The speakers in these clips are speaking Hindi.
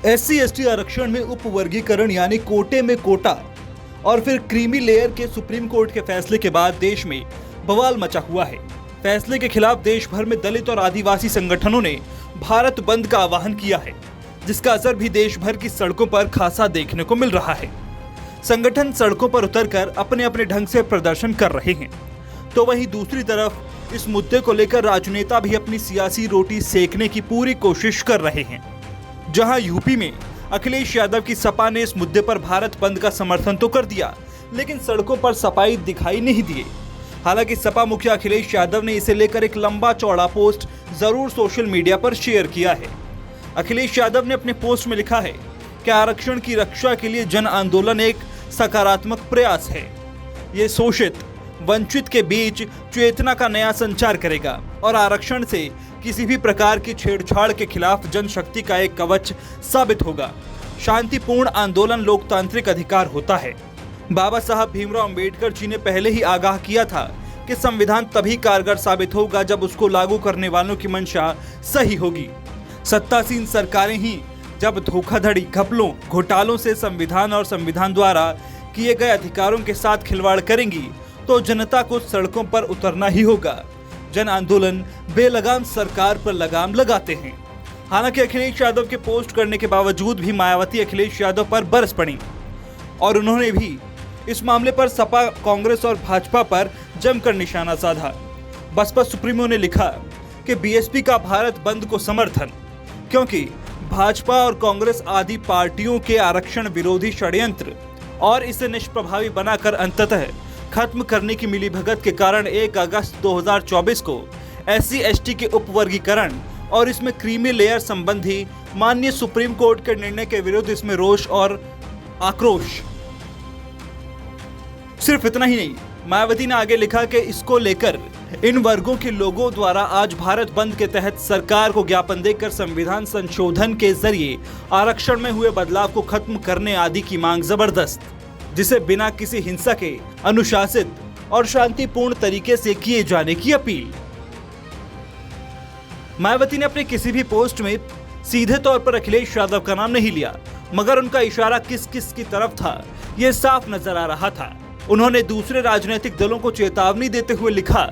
SC/ST आरक्षण में उपवर्गीकरण यानी कोटे में कोटा और फिर क्रीमी लेयर के सुप्रीम कोर्ट के फैसले के बाद देश में बवाल मचा हुआ है। फैसले के खिलाफ देश भर में दलित और आदिवासी संगठनों ने भारत बंद का आह्वान किया है, जिसका असर भी देश भर की सड़कों पर खासा देखने को मिल रहा है। संगठन सड़कों पर उतरकर अपने अपने ढंग से प्रदर्शन कर रहे हैं, तो वहीं दूसरी तरफ इस मुद्दे को लेकर राजनेता भी अपनी सियासी रोटी सेकने की पूरी कोशिश कर रहे हैं। जहां यूपी में अखिलेश यादव की सपा ने इस मुद्दे पर भारत बंद का समर्थन तो कर दिया, लेकिन सड़कों पर सफाई दिखाई नहीं दिए। हालांकि सपा मुखिया अखिलेश यादव ने इसे लेकर एक लंबा चौड़ा पोस्ट जरूर सोशल मीडिया पर शेयर किया है। अखिलेश यादव ने अपने पोस्ट में लिखा है कि आरक्षण की रक्षा के लिए जन आंदोलन एक सकारात्मक प्रयास है। ये शोषित वंचित के बीच चेतना का नया संचार करेगा और आरक्षण से किसी भी प्रकार की छेड़छाड़ के खिलाफ जनशक्ति का एक कवच साबित होगा। शांतिपूर्ण आंदोलन लोकतांत्रिक अधिकार होता है। बाबा साहब भीमराव अंबेडकर जी ने पहले ही आगाह किया था कि संविधान तभी कारगर साबित होगा जब उसको लागू करने वालों की मंशा सही होगी। सत्तासीन सरकारें ही जब धोखाधड़ी, घपलों, घोटालों से संविधान और संविधान द्वारा किए गए अधिकारों के साथ खिलवाड़ करेंगी, तो जनता को सड़कों पर उतरना ही होगा। जन आंदोलन बेलगाम सरकार पर लगाम लगाते हैं। हालांकि अखिलेश यादव के पोस्ट करने के बावजूद भी मायावती अखिलेश यादव पर बरस पड़ी और उन्होंने भी इस मामले पर सपा, कांग्रेस और भाजपा पर जमकर निशाना साधा। बसपा सुप्रीमो ने लिखा कि बीएसपी का भारत बंद को समर्थन, क्योंकि भाजपा और कांग्रेस आदि पार्टियों के आरक्षण विरोधी षड्यंत्र और इसे निष्प्रभावी बनाकर अंततः खत्म करने की मिलीभगत के कारण 1 अगस्त 2024 को SC/ST के उपवर्गीकरण और इसमें क्रीमी लेयर संबंधी माननीय सुप्रीम कोर्ट के निर्णय के विरुद्ध इसमें रोष और आक्रोश। सिर्फ इतना ही नहीं, मायावती ने आगे लिखा कि इसको लेकर इन वर्गों के लोगों द्वारा आज भारत बंद के तहत सरकार को ज्ञापन देकर संविधान संशोधन के जरिए आरक्षण में हुए बदलाव को खत्म करने आदि की मांग जबरदस्त, जिसे बिना किसी हिंसा के अनुशासित और शांतिपूर्ण तरीके से किए जाने की अपील। मायावती ने अपने किसी भी पोस्ट में सीधे तौर पर अखिलेश यादव का नाम नहीं लिया, मगर उनका इशारा किस किस की तरफ था यह साफ नजर आ रहा था। उन्होंने दूसरे राजनीतिक दलों को चेतावनी देते हुए लिखा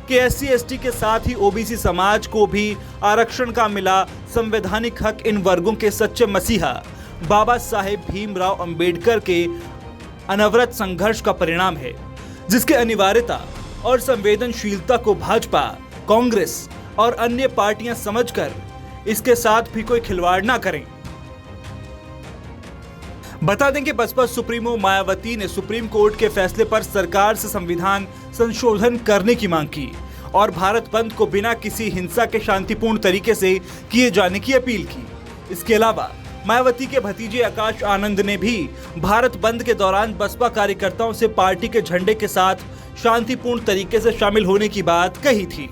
कि SC/ST के साथ ही OBC समाज को भी आरक्षण का मिला संवैधानिक हक इन वर्गों के सच्चे मसीहा बाबा साहेब भीमराव अंबेडकर के अनवरत संघर्ष का परिणाम है, जिसके अनिवार्यता और संवेदनशीलता को भाजपा, कांग्रेस और अन्य पार्टियां समझकर इसके साथ भी कोई खिलवाड़ ना करें। बता दें कि बसपा सुप्रीमो मायावती ने सुप्रीम कोर्ट के फैसले पर सरकार से संविधान संशोधन करने की मांग की और भारत बंद को बिना किसी हिंसा के शांतिपूर्ण तरीके से किए जाने की अपील की। इसके अलावा मायावती के भतीजे आकाश आनंद ने भी भारत बंद के दौरान बसपा कार्यकर्ताओं से पार्टी के झंडे के साथ शांतिपूर्ण तरीके से शामिल होने की बात कही थी।